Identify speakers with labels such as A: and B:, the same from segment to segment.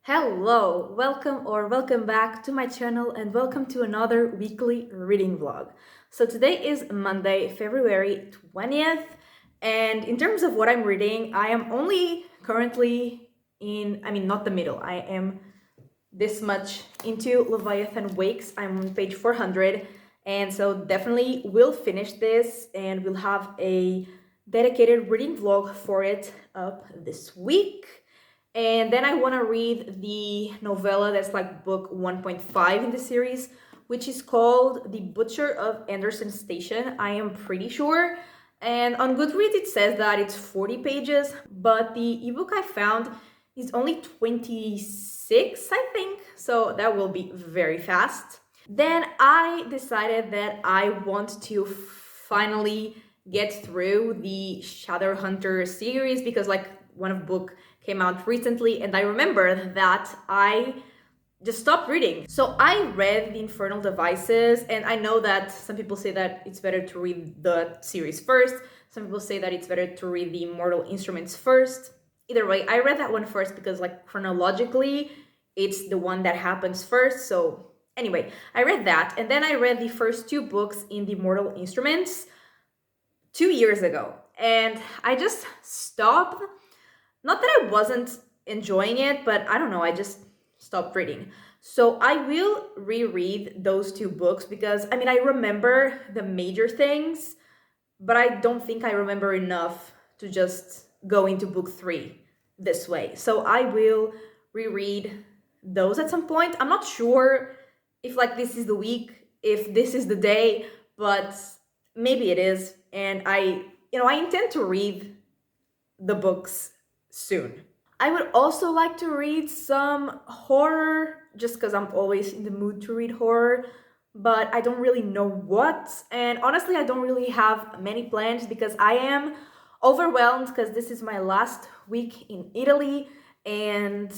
A: Hello, welcome back to my channel and welcome to another weekly reading vlog. So today is Monday, February 20th, and in terms of what I'm reading, I am only currently not the middle. I am this much into Leviathan Wakes. I'm on page 400, and so definitely will finish this and we'll have a dedicated reading vlog for it up this week. And then I want to read the novella that's like book 1.5 in the series, which is called The Butcher of Anderson Station. I am pretty sure. And on Goodreads, it says that it's 40 pages, but the ebook I found is only 26, I think. So that will be very fast. Then I decided that I want to finally get through the Shadowhunter series because like one of book came out recently and I remember that I just stopped reading. So I read The Infernal Devices, and I know that some people say that it's better to read the series first. Some people say that it's better to read the Mortal Instruments first. Either way, I read that one first because like chronologically, it's the one that happens first. So anyway, I read that, and then I read the first two books in the Mortal Instruments 2 years ago. And I just stopped. Not that I wasn't enjoying it, but I don't know, I just stopped reading. So I will reread those two books because, I remember the major things, but I don't think I remember enough to just go into book 3 this way. So I will reread those at some point. I'm not sure if like this is the week, if this is the day, but maybe it is. And I intend to read the books soon. I would also like to read some horror, just because I'm always in the mood to read horror, but I don't really know what. And honestly, I don't really have many plans because I am overwhelmed because this is my last week in Italy and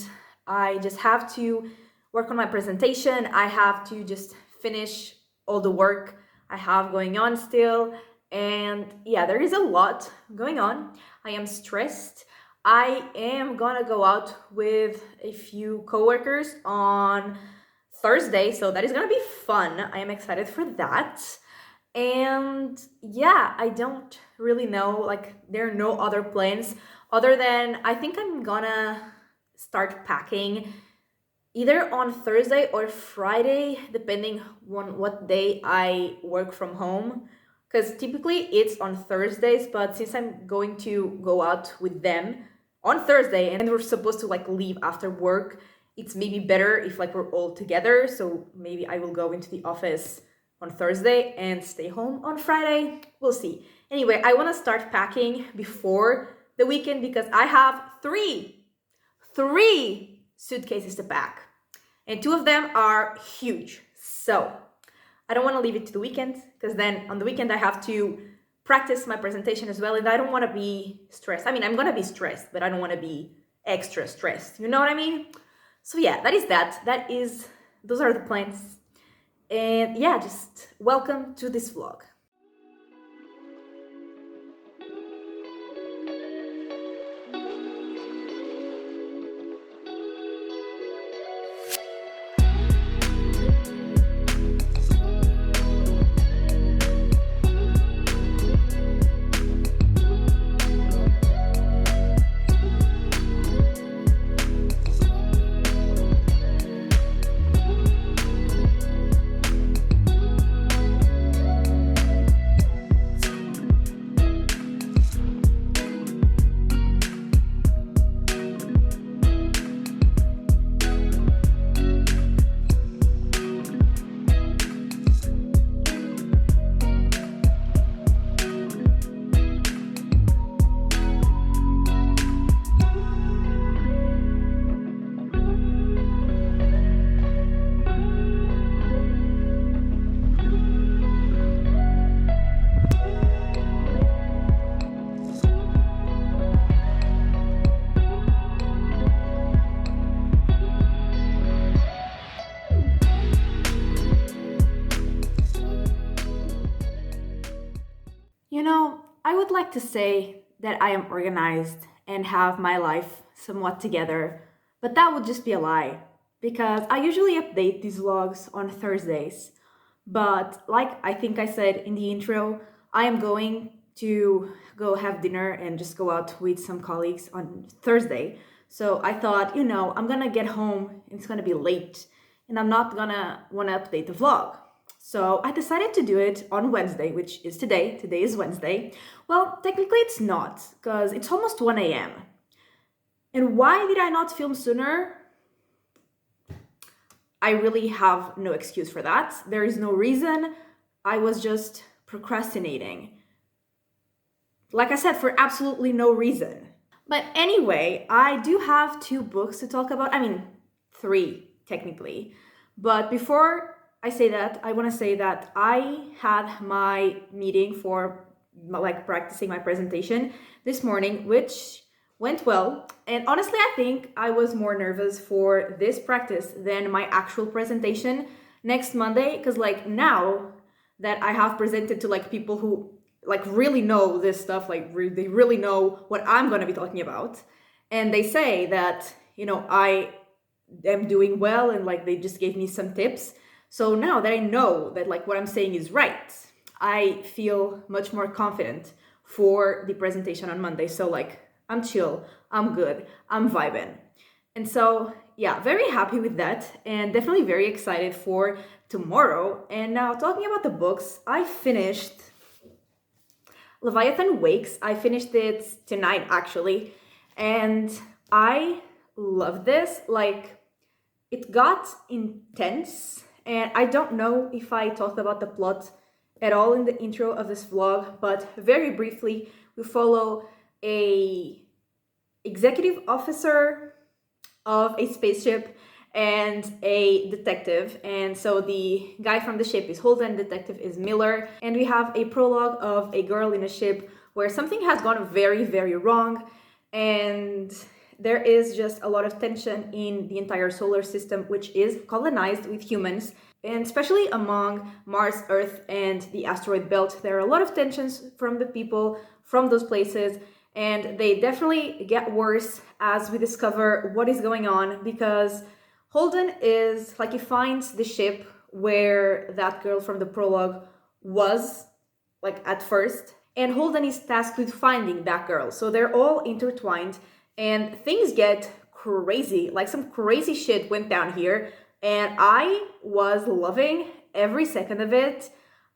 A: I just have to work on my presentation. I have to just finish all the work I have going on still. And yeah, there is a lot going on. I am stressed. I am gonna go out with a few coworkers on Thursday, so that is gonna be fun. I am excited for that. And yeah, I don't really know, like there are no other plans other than I think I'm gonna start packing either on Thursday or Friday, depending on what day I work from home. Because typically it's on Thursdays, but since I'm going to go out with them on Thursday and we're supposed to like leave after work, it's maybe better if like we're all together. So maybe I will go into the office on Thursday and stay home on Friday. We'll see. Anyway, I want to start packing before the weekend because I have three suitcases to pack and two of them are huge. So I don't want to leave it to the weekend because then on the weekend I have to practice my presentation as well, and I don't want to be stressed. I'm going to be stressed, but I don't want to be extra stressed. You know what I mean? So yeah, those are the plans. And yeah, just welcome to this vlog. I would like to say that I am organized and have my life somewhat together, But that would just be a lie, because I usually update these vlogs on Thursdays. But like I think I said in the intro, I am going to go have dinner and just go out with some colleagues on Thursday. So I thought, I'm gonna get home, it's gonna be late, and I'm not gonna wanna update the vlog. So I decided to do it on Wednesday, which is today. Today is Wednesday. Well, technically it's not, because it's almost 1 a.m. And why did I not film sooner? I really have no excuse for that. There is no reason. I was just procrastinating. Like I said, for absolutely no reason. But anyway, I do have 2 books to talk about. I mean, 3 technically. But before I say that, I want to say that I had my meeting for practicing my presentation this morning, which went well. And honestly, I think I was more nervous for this practice than my actual presentation next Monday, because now that I have presented to people who really know this stuff, they really know what I'm going to be talking about, and they say that I am doing well, and they just gave me some tips. So now that I know that what I'm saying is right, I feel much more confident for the presentation on Monday. So I'm chill, I'm good, I'm vibing. And so yeah, very happy with that, and definitely very excited for tomorrow. And now talking about the books, I finished Leviathan Wakes. I finished it tonight actually, and I love this. It got intense, and I don't know if I talked about the plot at all in the intro of this vlog, but very briefly, we follow a executive officer of a spaceship and a detective. And so the guy from the ship is Holden, detective is Miller, and we have a prologue of a girl in a ship where something has gone very, very wrong, and there is just a lot of tension in the entire solar system, which is colonized with humans, and especially among Mars, Earth, and the asteroid belt. There are a lot of tensions from the people from those places, and they definitely get worse as we discover what is going on, because Holden is he finds the ship where that girl from the prologue was at first, and Holden is tasked with finding that girl. So they're all intertwined, and things get crazy. Some crazy shit went down here, and I was loving every second of it.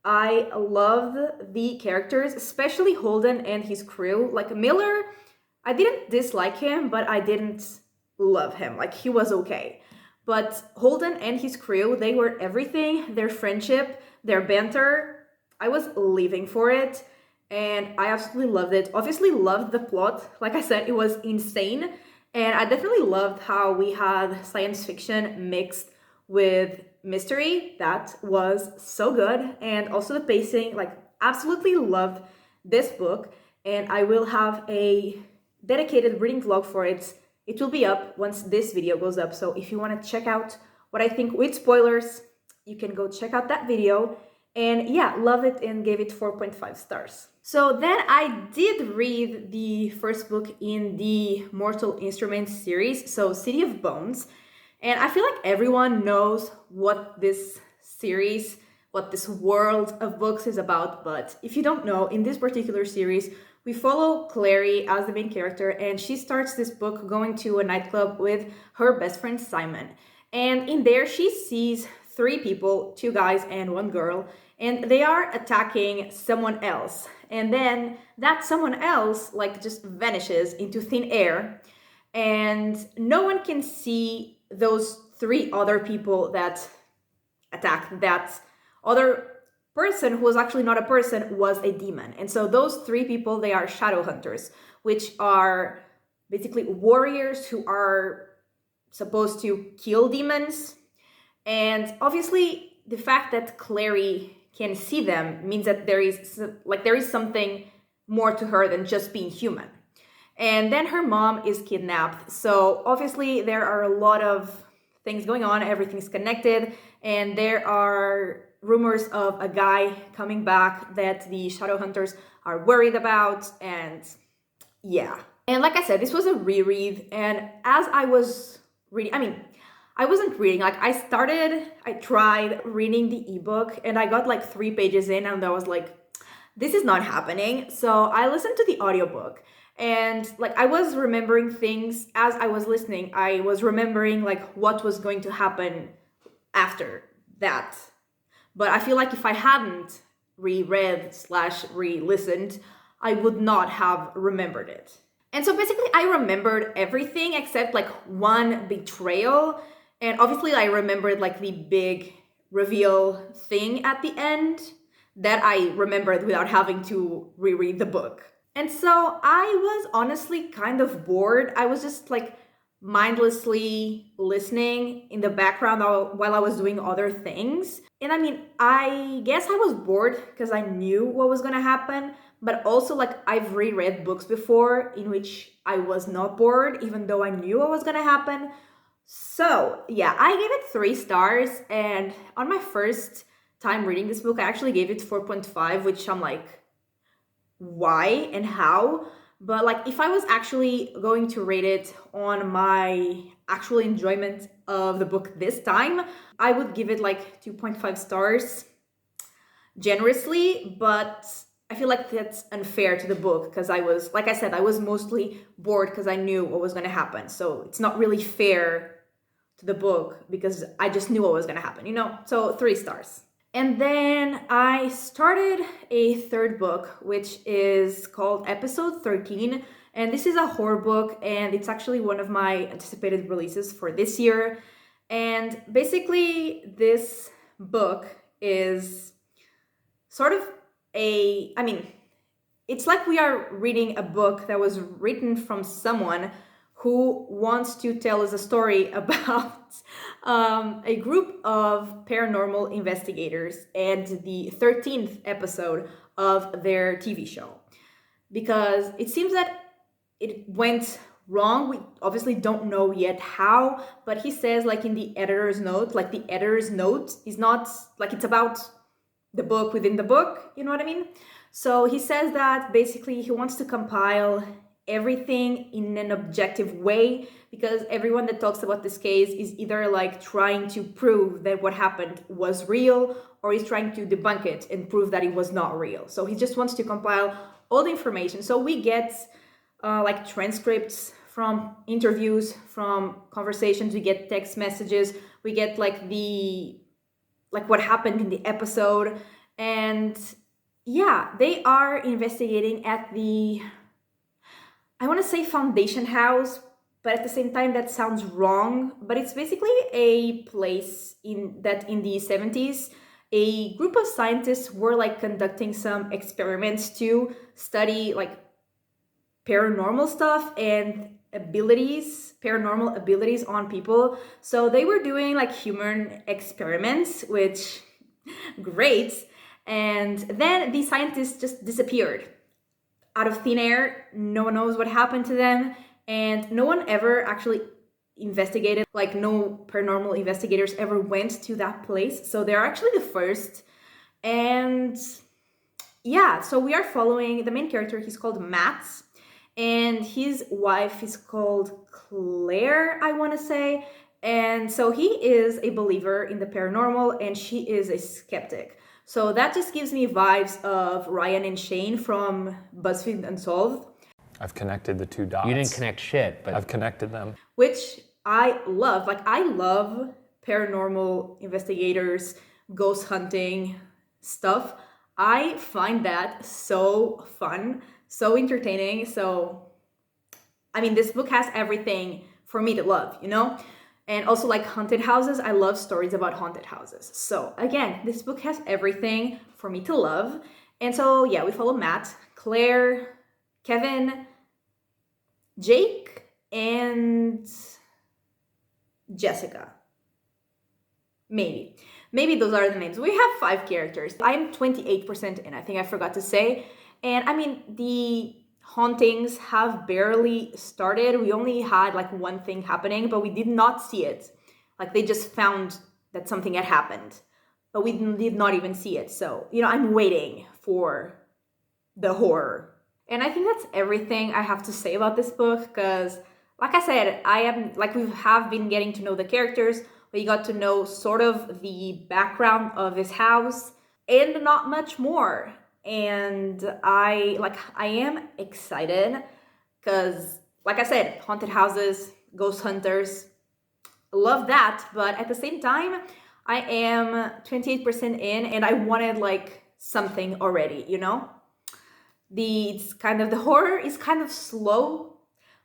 A: I loved the characters, especially Holden and his crew. Miller, I didn't dislike him, but I didn't love him. He was okay. But Holden and his crew, they were everything. Their friendship, their banter, I was living for it, and I absolutely loved it. Obviously loved the plot. Like I said, it was insane, and I definitely loved how we had science fiction mixed with mystery. That was so good. And also the pacing, absolutely loved this book, and I will have a dedicated reading vlog for it. It will be up once this video goes up, so if you want to check out what I think with spoilers, you can go check out that video. And yeah, love it and gave it 4.5 stars. So then I did read the first book in the Mortal Instruments series, so City of Bones. And I feel like everyone knows what this series, what this world of books is about. But if you don't know, in this particular series, we follow Clary as the main character, and she starts this book going to a nightclub with her best friend Simon. And in there, she sees 3 people, 2 guys and 1 girl, and they are attacking someone else. And then that someone else just vanishes into thin air, and no one can see those 3 other people that attacked that other person, who was actually not a person, was a demon. And so those 3 people, they are shadow hunters, which are basically warriors who are supposed to kill demons. And obviously the fact that Clary can see them means that there is something more to her than just being human. And then her mom is kidnapped. So obviously there are a lot of things going on, everything's connected, and there are rumors of a guy coming back that the shadow hunters are worried about. And yeah, and like I said, this was a reread, and as I was reading. I mean, I wasn't reading. Like I tried reading the ebook and I got like 3 pages in and I was like, this is not happening. So I listened to the audiobook and like I was remembering things as I was listening. I was remembering like what was going to happen after that. But I feel like if I hadn't reread slash re-listened, I would not have remembered it. And so basically I remembered everything except like one betrayal. And obviously I remembered like the big reveal thing at the end that I remembered without having to reread the book. And so I was honestly kind of bored. I was just like mindlessly listening in the background while I was doing other things. And I mean, I guess I was bored because I knew what was going to happen, but also like I've reread books before in which I was not bored even though I knew what was going to happen. So, yeah, I gave it 3 stars, and on my first time reading this book, I actually gave it 4.5, which I'm like, why and how? But like if I was actually going to rate it on my actual enjoyment of the book this time, I would give it like 2.5 stars generously, but I feel like that's unfair to the book because I was, like I said, I was mostly bored because I knew what was going to happen. So it's not really fair to the book because I just knew what was going to happen, you know? So 3 stars. And then I started a third book, which is called Episode 13. And this is a horror book, and it's actually one of my anticipated releases for this year. And basically, this book is sort of it's like we are reading a book that was written from someone who wants to tell us a story about a group of paranormal investigators and the 13th episode of their TV show. Because it seems that it went wrong. We obviously don't know yet how, but he says like in the editor's note, like the editor's note is not like it's about the book within the book, you know what I mean? So he says that basically he wants to compile everything in an objective way because everyone that talks about this case is either like trying to prove that what happened was real or is trying to debunk it and prove that it was not real. So he just wants to compile all the information. So we get like transcripts from interviews, from conversations, we get text messages, we get like what happened in the episode. And yeah, they are investigating at the, I want to say Foundation House, but at the same time that sounds wrong. But it's basically a place in the 70s, a group of scientists were like conducting some experiments to study like paranormal stuff and paranormal abilities on people. So they were doing like human experiments, which great. And then the scientists just disappeared out of thin air. No one knows what happened to them, and no one ever actually investigated. Like no paranormal investigators ever went to that place, so they're actually the first. And yeah, so we are following the main character. He's called Matt, and his wife is called Claire, I want to say. And so he is a believer in the paranormal and she is a skeptic. So that just gives me vibes of Ryan and Shane from BuzzFeed Unsolved.
B: I've connected the 2 dots.
C: You didn't connect shit, but
B: I've connected them.
A: Which I love. Like, I love paranormal investigators, ghost hunting stuff. I find that so fun, so entertaining. So, I mean, this book has everything for me to love, you know? And also like haunted houses. I love stories about haunted houses. So again, this book has everything for me to love. And so yeah, we follow Matt, Claire, Kevin, Jake, and Jessica. Maybe those are the names. We have 5 characters. I'm 28% in, I think I forgot to say. And I mean, the hauntings have barely started. We only had like one thing happening, but we did not see it. Like they just found that something had happened, but we did not even see it. So, you know, I'm waiting for the horror. And I think that's everything I have to say about this book because, like I said, I am like we have been getting to know the characters. We got to know sort of the background of this house and not much more. And I am excited because like I said, haunted houses, ghost hunters, love that, but at the same time, I am 28% in and I wanted like something already, you know? The horror is kind of slow,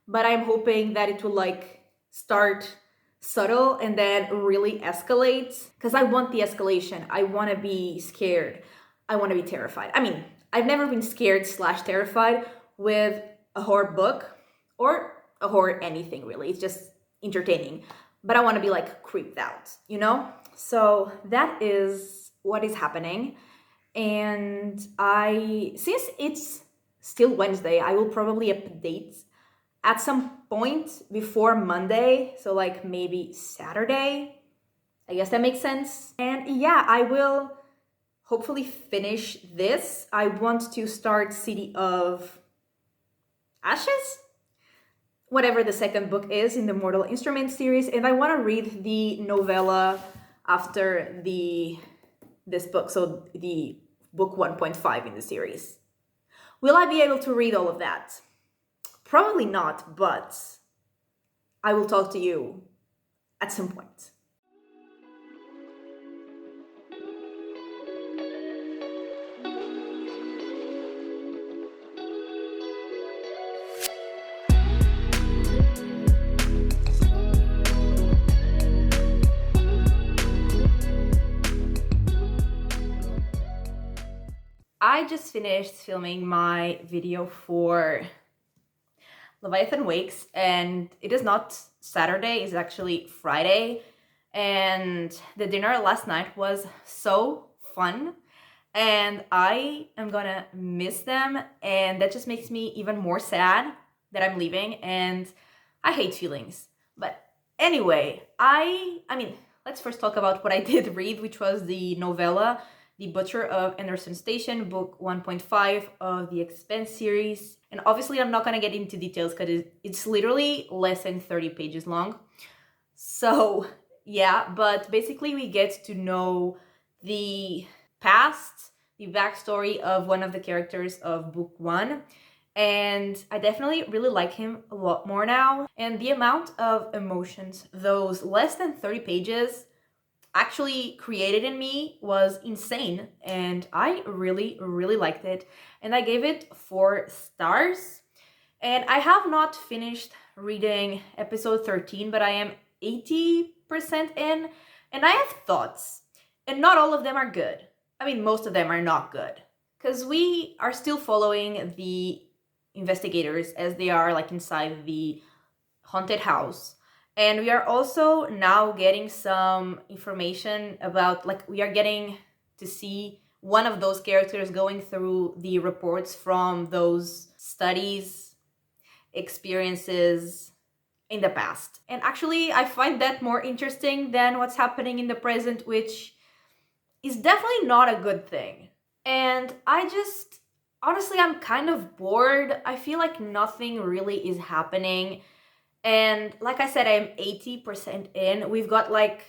A: but I'm hoping that it will like start subtle and then really escalate because I want the escalation. I want to be scared. I want to be terrified. I mean, I've never been scared slash terrified with a horror book or a horror anything really. It's just entertaining. But I want to be like creeped out, you know? So that is what is happening. And since it's still Wednesday, I will probably update at some point before Monday. So like maybe Saturday. I guess that makes sense. And yeah, I will hopefully finish this. I want to start City of Ashes, whatever the second book is in the Mortal Instruments series, and I want to read the novella after this book, so the book 1.5 in the series. Will I be able to read all of that? Probably not, but I will talk to you at some point. I just finished filming my video for Leviathan Wakes, and it is not Saturday, it's actually Friday. And the dinner last night was so fun, and I am gonna miss them, and that just makes me even more sad that I'm leaving, and I hate feelings. But anyway, I mean, let's first talk about what I did read, which was the novella The Butcher of Anderson Station, book 1.5 of the Expanse series. And obviously I'm not gonna get into details because it's literally less than 30 pages long. So yeah, but basically we get to know the past, the backstory of one of the characters of book 1. And I definitely really like him a lot more now. And the amount of emotions those less than 30 pages actually created in me was insane, and I really liked it, and I gave it 4 stars. And I have not finished reading episode 13, but I am 80% in, and I have thoughts, and not all of them are good. I mean, most of them are not good, because we are still following the investigators as they are like inside the haunted house. And we are also now getting some information about, like, we are getting to see one of those characters going through the reports from those studies, experiences in the past. And actually, I find that more interesting than what's happening in the present, which is definitely not a good thing. And honestly, I'm kind of bored. I feel like nothing really is happening. And like I said, I'm 80% in. We've got like,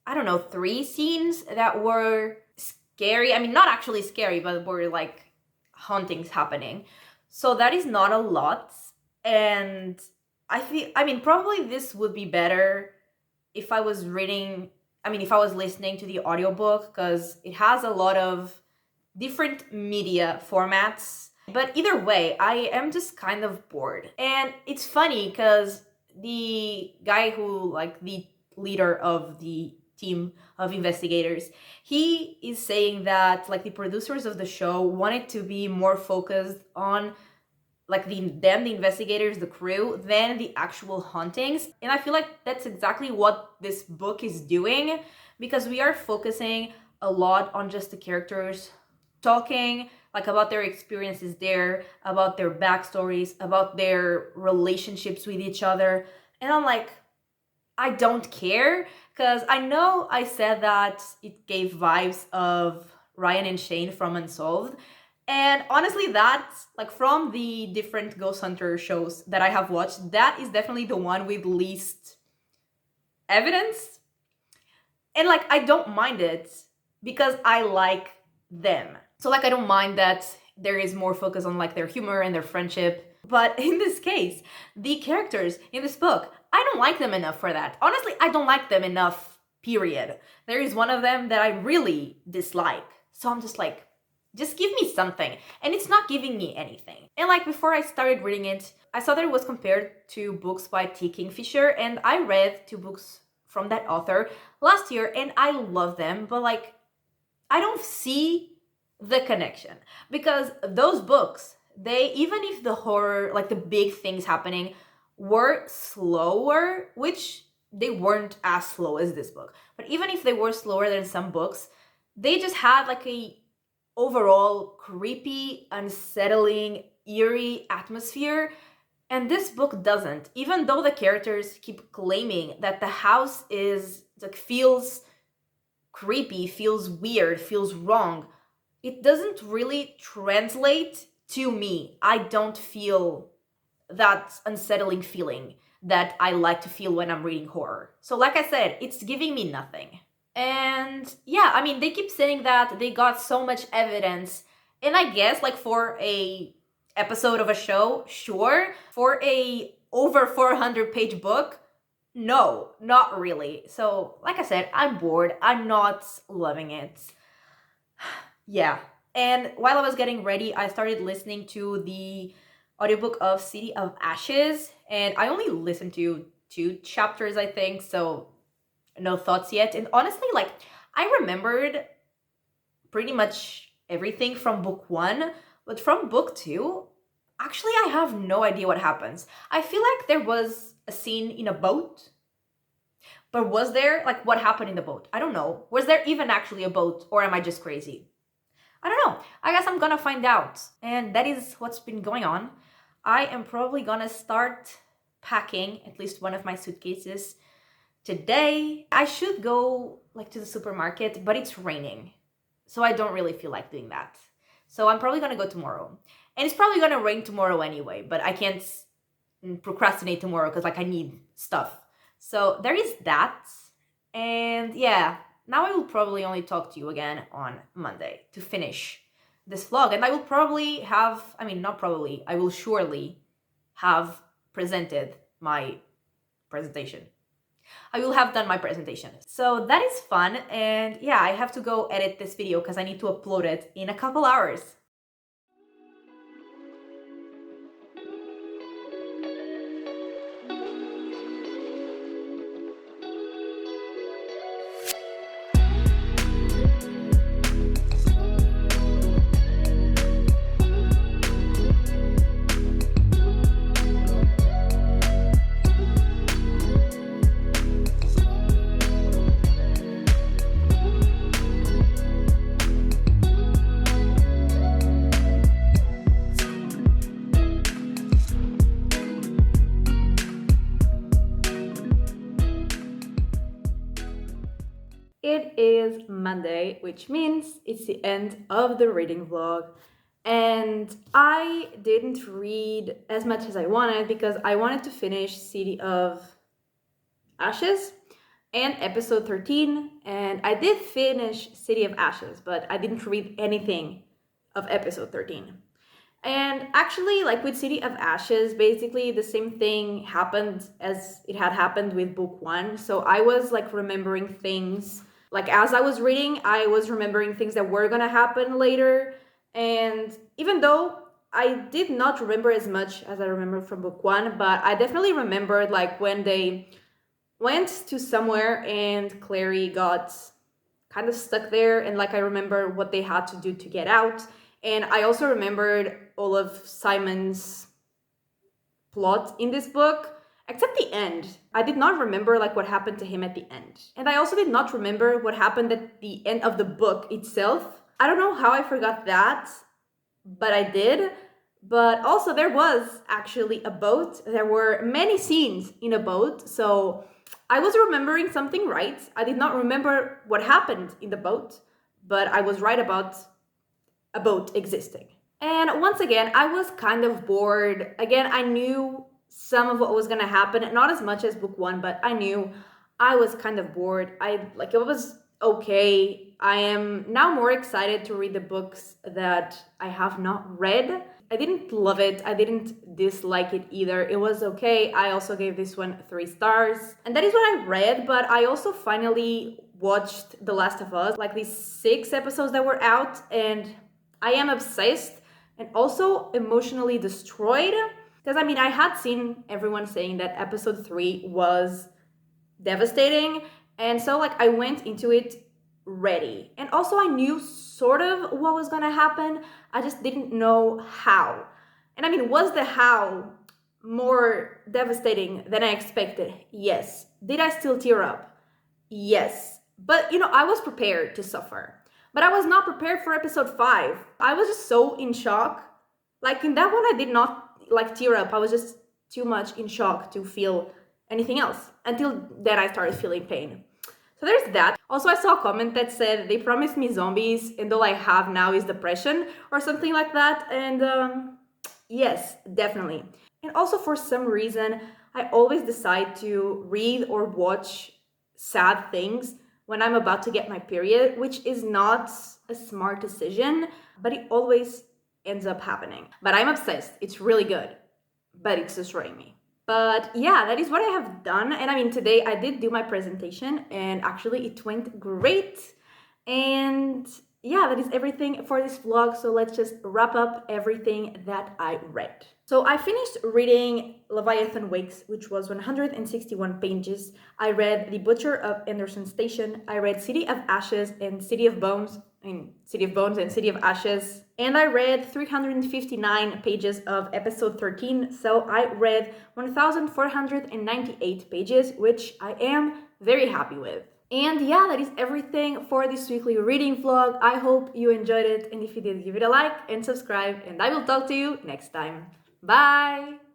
A: I don't know, 3 scenes that were scary. I mean, not actually scary, but were like hauntings happening. So that is not a lot. And I mean, probably this would be better if I was listening to the audiobook, because it has a lot of different media formats. But either way, I am just kind of bored. And it's funny because the guy who, like, the leader of the team of investigators, he is saying that, like, the producers of the show wanted to be more focused on, like, the investigators, the crew, than the actual hauntings. And I feel like that's exactly what this book is doing, because we are focusing a lot on just the characters talking, like, about their experiences there, about their backstories, about their relationships with each other. And I'm like, I don't care, because I know I said that it gave vibes of Ryan and Shane from Unsolved, And honestly, that's like from the different Ghost Hunter shows that I have watched, that is definitely the one with least evidence. And like, I don't mind it because I like them. So like, I don't mind that there is more focus on like their humor and their friendship. But in this case, the characters in this book, I don't like them enough for that. Honestly, I don't like them enough, period. There is one of them that I really dislike. So I'm just like, just give me something. And it's not giving me anything. And like, before I started reading it, I saw that it was compared to books by T. Kingfisher, and I read 2 books from that author last year, and I love them, but like, I don't see the connection. Because those books, they, even if the horror, like the big things happening, were slower, which they weren't as slow as this book, but even if they were slower than some books, they just had like a overall creepy, unsettling, eerie atmosphere. And this book doesn't. Even though the characters keep claiming that the house is like feels creepy, feels weird, feels wrong, it doesn't really translate to me. I don't feel that unsettling feeling that I like to feel when I'm reading horror. So like I said, it's giving me nothing. And yeah, I mean, they keep saying that they got so much evidence, and I guess like for a episode of a show, sure. For a over 400-page book, no, not really. So like I said, I'm bored. I'm not loving it. Yeah. And while I was getting ready, I started listening to the audiobook of City of Ashes, and I only listened to 2 chapters, I think, so no thoughts yet. And honestly, like, I remembered pretty much everything from book 1, but from book 2, actually, I have no idea what happens. I feel like there was a scene in a boat, but was there, like, what happened in the boat? I don't know. Was there even actually a boat, or am I just crazy? I don't know. I guess I'm gonna find out. And that is what's been going on. I am probably gonna start packing at least one of my suitcases today. I should go like to the supermarket, but it's raining. So I don't really feel like doing that. So I'm probably gonna go tomorrow. And it's probably gonna rain tomorrow anyway, but I can't procrastinate tomorrow because like I need stuff. So there is that. And yeah, now I will probably only talk to you again on Monday to finish this vlog. And I will probably have, I mean, not probably, I will surely have presented my presentation. I will have done my presentation. So that is fun. And yeah, I have to go edit this video because I need to upload it in a couple hours. It is Monday, which means it's the end of the reading vlog. And I didn't read as much as I wanted because I wanted to finish City of Ashes and episode 13. And I did finish City of Ashes, but I didn't read anything of episode 13. And actually, like with City of Ashes, basically the same thing happened as it had happened with book 1. So I was like remembering things, like as I was reading, I was remembering things that were gonna happen later. And even though I did not remember as much as I remember from book 1, but I definitely remembered like when they went to somewhere and Clary got kind of stuck there, and like I remember what they had to do to get out. And I also remembered all of Simon's plot in this book, except the end. I did not remember like what happened to him at the end. And I also did not remember what happened at the end of the book itself. I don't know how I forgot that, but I did. But also there was actually a boat. There were many scenes in a boat. So I was remembering something right. I did not remember what happened in the boat, but I was right about a boat existing. And once again, I was kind of bored. Again, I knew some of what was gonna happen, not as much as book one, but I knew I was kind of bored. It was okay. I am now more excited to read the books that I have not read. I didn't love it. I didn't dislike it either. It was okay. I also gave this one 3 stars. And that is what I read, but I also finally watched The Last of Us, like these 6 episodes that were out, and I am obsessed and also emotionally destroyed. Because I had seen everyone saying that episode 3 was devastating, and so I went into it ready. And also I knew sort of what was gonna happen, I just didn't know how. And was the how more devastating than I expected? Yes. Did I still tear up? Yes. But I was prepared to suffer. But I was not prepared for episode 5. I was just so in shock. Like in that one, I did not tear up. I was just too much in shock to feel anything else until then I started feeling pain. So there's that. Also, I saw a comment that said they promised me zombies and all I have now is depression or something like that. And yes, definitely. And also, for some reason, I always decide to read or watch sad things when I'm about to get my period, which is not a smart decision, but it always ends up happening. But I'm obsessed. It's really good, but it's destroying me. But yeah, that is what I have done. And today I did do my presentation and actually it went great. And yeah, that is everything for this vlog. So let's just wrap up everything that I read. So I finished reading Leviathan Wakes, which was 161 pages. I read The Butcher of Anderson Station. I read City of Ashes and City of Bones. City of Bones and City of Ashes. And I read 359 pages of episode 13. So I read 1,498 pages, which I am very happy with. And yeah, that is everything for this weekly reading vlog. I hope you enjoyed it. And if you did, give it a like and subscribe. And I will talk to you next time. Bye!